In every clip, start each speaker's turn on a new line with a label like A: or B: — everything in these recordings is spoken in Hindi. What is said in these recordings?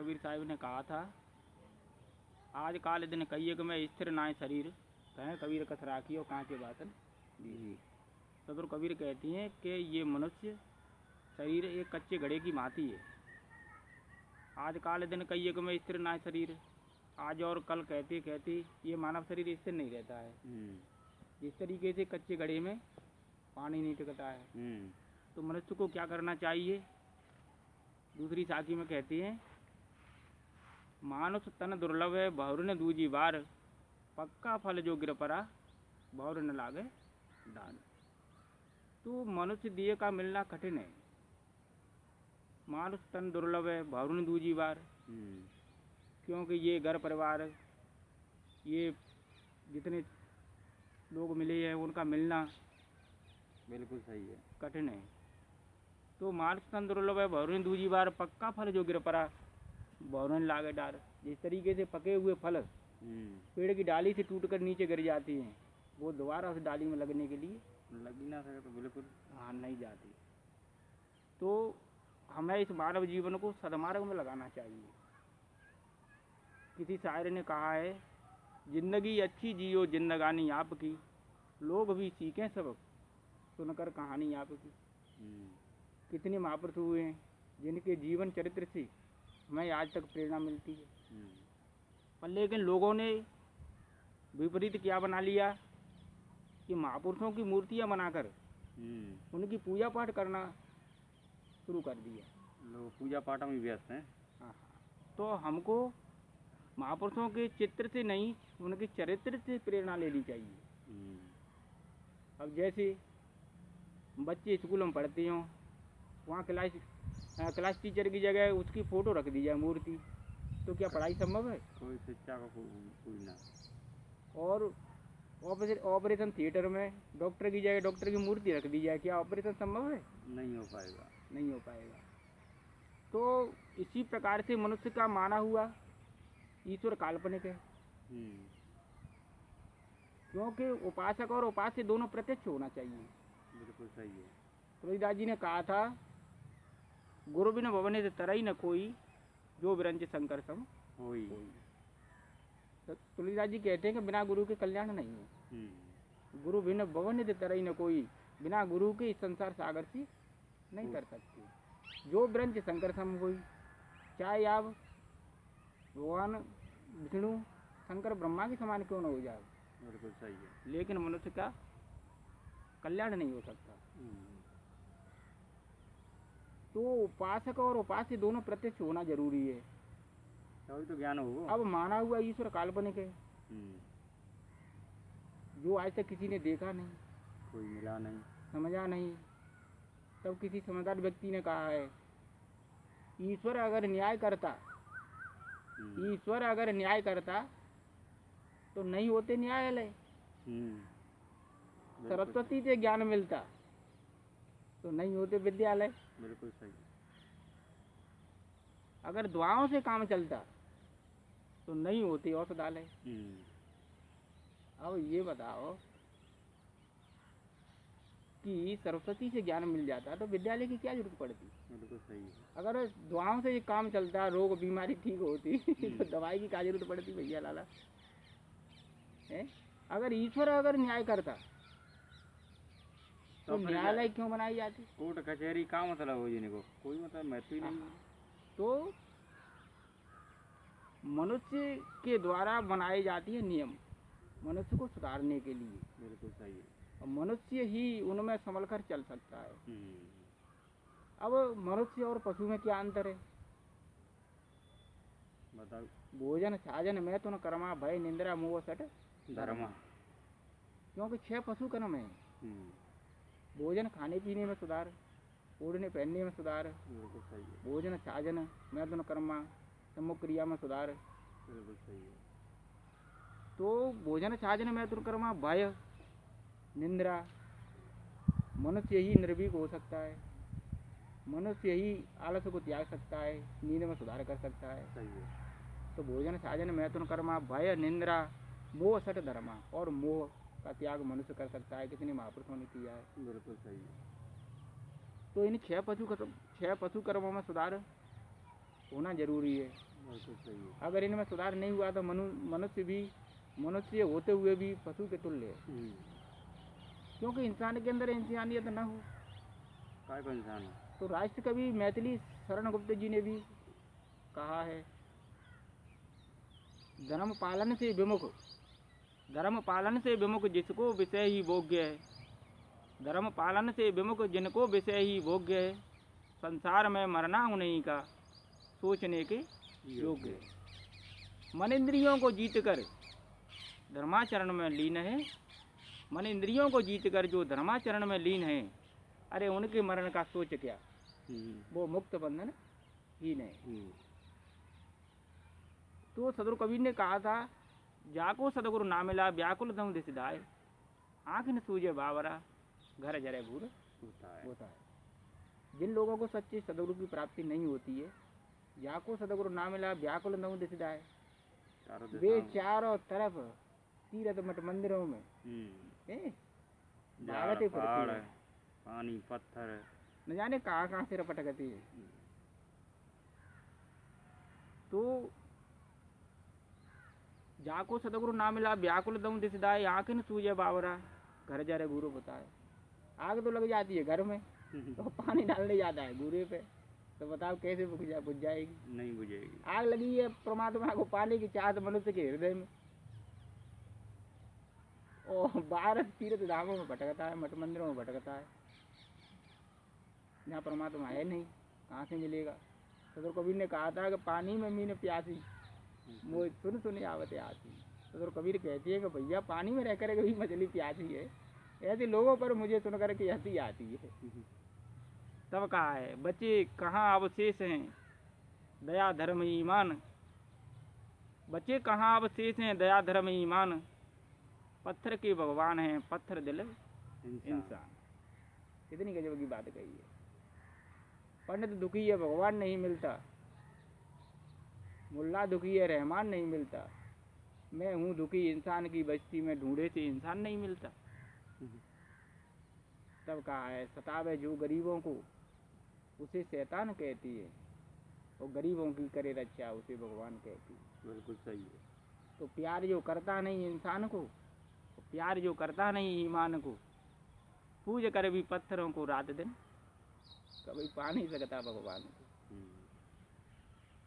A: कबीर साहब ने कहा था, आज काल दिन कहिए कि मैं स्थिर नाय शरीर, कहें कबीर कथ राखियो कांचे बातन जी। सदगुरु कबीर कहती हैं कि ये मनुष्य शरीर एक कच्चे घड़े की भांति है। आज काल दिन कहिए कि मैं स्थिर नाय शरीर, आज और कल कहते कहते ये मानव शरीर स्थिर नहीं रहता है। जिस तरीके से कच्चे घड़े में पानी नहीं टिकता है, तो मनुष्य को क्या करना चाहिए। दूसरी साखी में कहते हैं, मानुष तन दुर्लभ है बहुर न दूजी बार, पक्का फल जो गिर परा बहुर न लागे दान। तो मनुष्य देह का मिलना कठिन है। मानुष तन दुर्लभ है बहुर न दूजी बार, क्योंकि ये घर परिवार, ये जितने लोग मिले हैं उनका मिलना
B: बिल्कुल सही है,
A: कठिन है। तो मानुष तन दुर्लभ है बहुर न दूजी बार, पक्का फल जो गिर परा बहुर न लागे डार। जिस तरीके से पके हुए फल पेड़ की डाली से टूटकर नीचे गिर जाती हैं, वो दोबारा उस डाली में लगने के लिए
B: लग ही ना सके तो बिल्कुल
A: नहीं जाती। तो हमें इस मानव जीवन को सदमार्ग में लगाना चाहिए। किसी शायर ने कहा है, जिंदगी अच्छी जियो जिंदगानी आपकी, लोग भी सीखें सबक सुनकर कहानी आपकी। कितने महापुरुष हुए हैं जिनके जीवन चरित्र से हमें आज तक प्रेरणा मिलती है। पर लेकिन लोगों ने विपरीत क्या बना लिया कि महापुरुषों की मूर्तियां बनाकर उनकी पूजा पाठ करना शुरू कर दिया।
B: लोग पूजा पाठ में व्यस्त हैं।
A: हाँ, तो हमको महापुरुषों के चित्र से नहीं, उनके चरित्र से प्रेरणा लेनी चाहिए। अब जैसे बच्चे स्कूल में पढ़ते हों, वहाँ क्लास टीचर की जगह उसकी फ़ोटो रख दी जाए, मूर्ति, तो क्या पढ़ाई संभव है?
B: कोई शिक्षा का कोई ना।
A: और ऑपरेशन थिएटर में डॉक्टर की जगह डॉक्टर की मूर्ति रख दी जाए, क्या ऑपरेशन संभव है?
B: नहीं हो पाएगा,
A: नहीं हो पाएगा। तो इसी प्रकार से मनुष्य का माना हुआ ईश्वर काल्पनिक है, क्योंकि उपासक और उपास्य दोनों प्रत्यक्ष होना चाहिए।
B: बिल्कुल सही है।
A: तुलसीदास जी ने कहा था, गुरु बिन भवने तरई न कोई, जो विरंच शंकर सम होई। तो तुलसीदास जी कहते हैं कि बिना गुरु के कल्याण नहीं है। गुरु बिन भवन तरई न कोई, बिना गुरु के इस संसार सागर से नहीं कर सकते। जो विरंच शंकर सम होई, चाहे आप भगवान विष्णु शंकर ब्रह्मा के समान क्यों न हो जाए,
B: बिल्कुल सही है,
A: लेकिन मनुष्य का कल्याण नहीं हो सकता। तो उपासक और उपास्य दोनों प्रत्यक्ष होना जरूरी है,
B: तभी तो ज्ञान हो।
A: अब माना हुआ ईश्वर काल्पनिक है, जो आज तक किसी ने देखा नहीं,
B: कोई मिला नहीं,
A: समझा नहीं। तब किसी समझदार व्यक्ति ने कहा है, ईश्वर अगर न्याय करता, ईश्वर अगर न्याय करता तो नहीं होते न्यायालय। सरस्वती से ज्ञान मिलता तो नहीं होते विद्यालय।
B: बिल्कुल सही।
A: अगर दुआओं से काम चलता तो नहीं होती औषधालय। अब ये बताओ कि सरस्वती से ज्ञान मिल जाता तो विद्यालय की क्या जरूरत पड़ती।
B: बिल्कुल सही है।
A: अगर दुआओं से काम चलता, रोग बीमारी ठीक होती तो दवाई की क्या जरूरत पड़ती भैया लाला है। अगर ईश्वर अगर न्याय करता तो न्यायालय क्यों बनाई जाती।
B: कोर्ट कचहरी का मतलब हो जिनको कोई मतलब महत्व ही नहीं।
A: तो मनुष्य के द्वारा बनाई जाती है नियम, मनुष्य को सुधारने के लिए।
B: बिल्कुल सही है।
A: और मनुष्य ही उनमें संभल कर चल सकता है। अब मनुष्य और पशु में क्या अंतर है
B: बताओ।
A: भोजन साजन में तो न कर्मा भय निंद्रा मोह सट
B: धर्मा,
A: क्योंकि 6 पशु कर्म है। भोजन खाने पीने में सुधार, ओढ़ने पहनने में सुधार, भोजन साजन में तो न कर्मा सम्मुख क्रिया में सुधार।
B: बिल्कुल सही है।
A: तो भोजन साजन में तो न कर्मा भय निंद्रा, मनुष्य ही निर्भीक हो सकता है, मनुष्य ही आलस को त्याग सकता है, नींद में सुधार कर सकता है।
B: सही है।
A: तो भोजन साजन मैथुन कर्मा भय निंद्रा मोह सट धर्मा, और मोह का त्याग मनुष्य कर सकता है। कितने महापुरुषों ने किया है।
B: बिल्कुल सही है।
A: तो इन 6 पशु कर्मों में सुधार होना जरूरी है।
B: बिल्कुल सही है।
A: अगर इनमें सुधार नहीं हुआ तो मनुष्य होते हुए भी पशु के तुल्य है। क्योंकि इंसान के अंदर इंसानियत न हो।
B: काय को इंसान है।
A: तो राष्ट्र कवि मैथिली शरण गुप्त जी ने भी कहा है, धर्म पालन से विमुख जिसको विषय ही भोग्य है। धर्म पालन से विमुख जिनको विषय ही भोग्य है, संसार में मरना उन्हीं का सोचने के योग्य है। मन इंद्रियों को जीत कर धर्माचरण में लीन है। मन इंद्रियों को जीत कर जो धर्माचरण में लीन है, अरे उनके मरण का सोच क्या, वो मुक्त बंधन ही नहीं। तो सदगुरु कबीर ने कहा था, जाको सदगुरु ना मिला व्याकुल दम दिसदाय, आँख न सूझे बावरा घर जरे भूर होता है। जिन लोगों को सच्चे सदगुरु की प्राप्ति नहीं होती है, जाको सदगुरु ना मिला व्याकुल दम दिसदाय, वे चारों तरफ तीर्थ मठ मंदिरों में भागते फिरते हैं,
B: पानी पत्थर
A: न जाने कहाँ कहाँ से रपट गती है। तो जाको सदगुरु ना मिला व्याकुल दम दिसदाय, आँख न सूझे बावरा घर जरे गुरु बताए। आग तो लग जाती है घर में, तो पानी डालने जाता है गुरे पे, तो बताओ कैसे बुझ जाएगी? नहीं बुझेगी। आग लगी है परमात्मा को पाने की चाहत मनुष्य के हृदय में, और बाहर तीर्थ धामों में भटकता है, मठ मंदिरों में भटकता है, जहाँ परमात्मा है नहीं, कहाँ से मिलेगा? सदगुरु कबीर ने कहा था कि पानी में मीन प्यासी मोह सुन आवत आती। सदगुरु कबीर कहती है कि भैया पानी में रह कर भी मछली प्यासी है, ऐसे लोगों पर मुझे सुनकर के हंसी आती है। तब कहा है, बच्चे कहाँ अवशेष हैं दया धर्म ईमान, बच्चे कहाँ अवशेष हैं दया धर्म ईमान, पत्थर के भगवान हैं पत्थर दिल इंसान। कितनी गजब की बात कही है। पंडित दुखी है भगवान नहीं मिलता, मुल्ला दुखी है रहमान नहीं मिलता, मैं हूँ दुखी इंसान की बस्ती में ढूंढे से इंसान नहीं मिलता। तब कहा है, सतावे जो गरीबों को उसे शैतान कहती है, और गरीबों की करे रक्षा उसे भगवान कहती है।
B: बिल्कुल सही है।
A: तो प्यार जो करता नहीं इंसान को, प्यार जो करता नहीं ईमान को, पूज कर भी पत्थरों को रात दिन, कभी पा नहीं सकता भगवान को।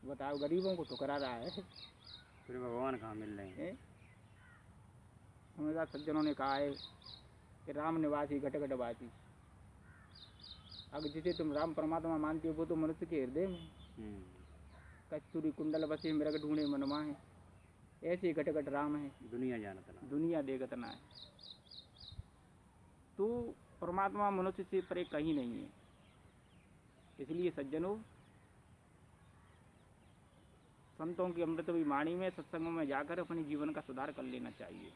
A: बताओ गरीबों को ठुकरा रहा है,
B: फिर भगवान कहाँ मिल रहे हैं?
A: समझदार सज्जनों ने कहा है कि राम निवासी घट घट वासी। अगर जिसे तुम राम परमात्मा मानते हो वो तो मनुष्य के हृदय में, कस्तूरी कुंडल बसे मृग ढूंढे मनमा है, ऐसे घट घट राम है
B: दुनिया जानत ना,
A: दुनिया देखत ना है। तो परमात्मा मनुष्य से परे कहीं नहीं है। इसलिए सज्जनों, संतों की अमृत वाणी में सत्संगों में जाकर अपने जीवन का सुधार कर लेना चाहिए।